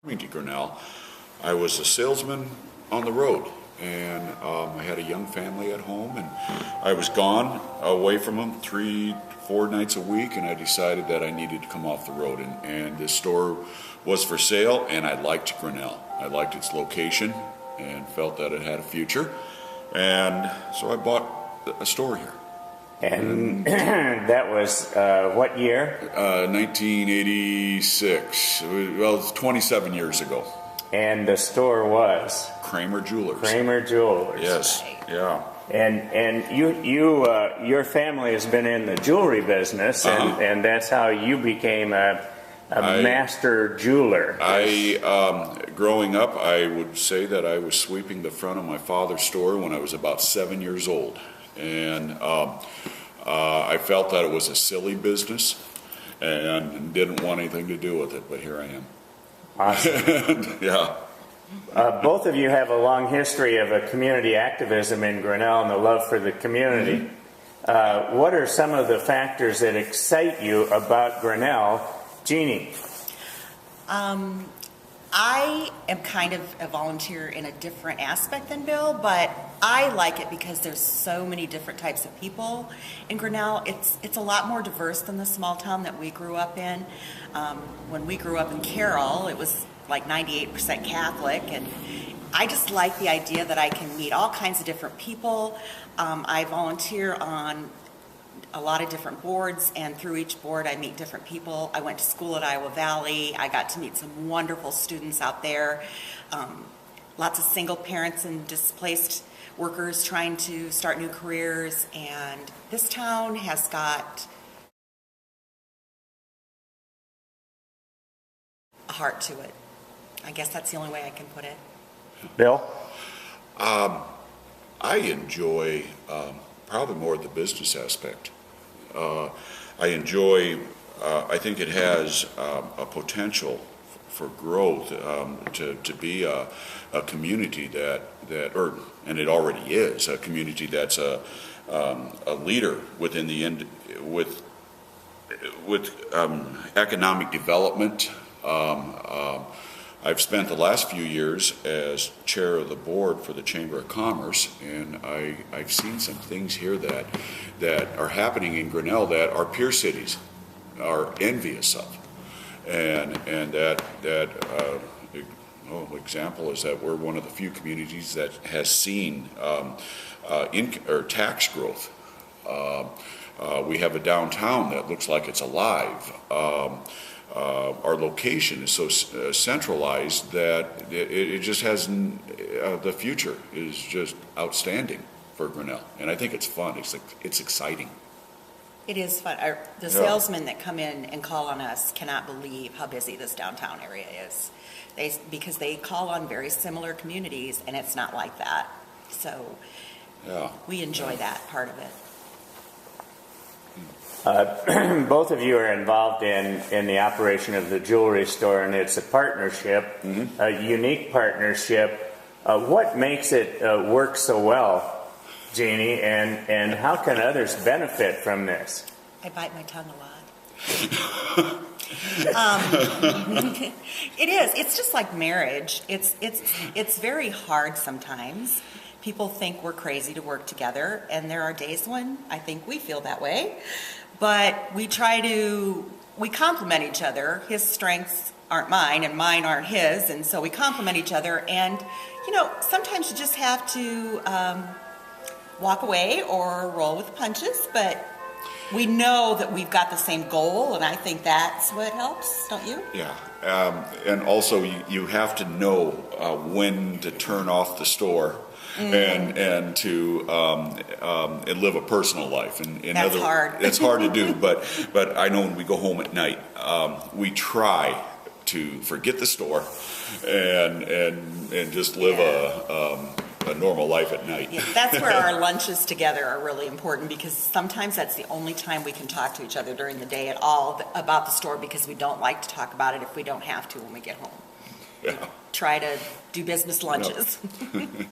Coming to Grinnell, I was a salesman on the road, and I had a young family at home, and I was gone away from them 3-4 nights a week, and I decided that I needed to come off the road, and this store was for sale, and I liked Grinnell. I liked its location and felt that it had a future, and so I bought a store here. And that was what year? 1986. Well, it's 27 years ago. And the store was? Kramer Jewelers. Kramer Jewelers. Yes. Yeah. And your family has been in the jewelry business, and that's how you became a master jeweler. Growing up, I would say that I was sweeping the front of my father's store when I was about 7 years old. And I felt that it was a silly business and didn't want anything to do with it, but here I am. Awesome. Yeah. Both of you have a long history of a community activism in Grinnell and the love for the community. Mm-hmm. What are some of the factors that excite you about Grinnell? Jeanne? I am kind of a volunteer in a different aspect than Bill, but I like it because there's so many different types of people in Grinnell. It's a lot more diverse than the small town that we grew up in. When we grew up in Carroll, it was like 98% Catholic, and I just like the idea that I can meet all kinds of different people. I volunteer on a lot of different boards, and through each board I meet different people. I went to school at Iowa Valley. I got to meet some wonderful students out there. Lots of single parents and displaced workers trying to start new careers, and this town has got a heart to it. I guess that's the only way I can put it. Bill? I enjoy probably more the business aspect. I enjoy, I think it has a potential for growth, to be a community and it already is, a community that's a leader within with economic development. I've spent the last few years as chair of the board for the Chamber of Commerce, and I've seen some things here that are happening in Grinnell that our peer cities are envious of, and that example is that we're one of the few communities that has seen tax growth. We have a downtown that looks like it's alive. Our location is so centralized that it just has the future is just outstanding for Grinnell, and I think it's fun. It's exciting. It is fun. The salesmen that come in and call on us cannot believe how busy this downtown area is. Because they call on very similar communities, and it's not like that. So we enjoy that part of it. Both of you are involved in the operation of the jewelry store, and it's a partnership, a unique partnership. What makes it work so well, Jeanne, and how can others benefit from this? I bite my tongue a lot. It is. It's just like marriage. It's very hard sometimes. People think we're crazy to work together, and there are days when I think we feel that way. But we complement each other. His strengths aren't mine, and mine aren't his, and so we complement each other. And, sometimes you just have to walk away or roll with the punches, but we know that we've got the same goal, and I think that's what helps, don't you? Yeah, and also you have to know when to turn off the store. Mm-hmm. and to and live a personal life, and that's hard. It's hard to do, but I know when we go home at night, we try to forget the store and just live a normal life at night. Yeah, that's where our lunches together are really important, because sometimes that's the only time we can talk to each other during the day at all about the store, because we don't like to talk about it if we don't have to when we get home. Yeah. We try to do business lunches. Yep.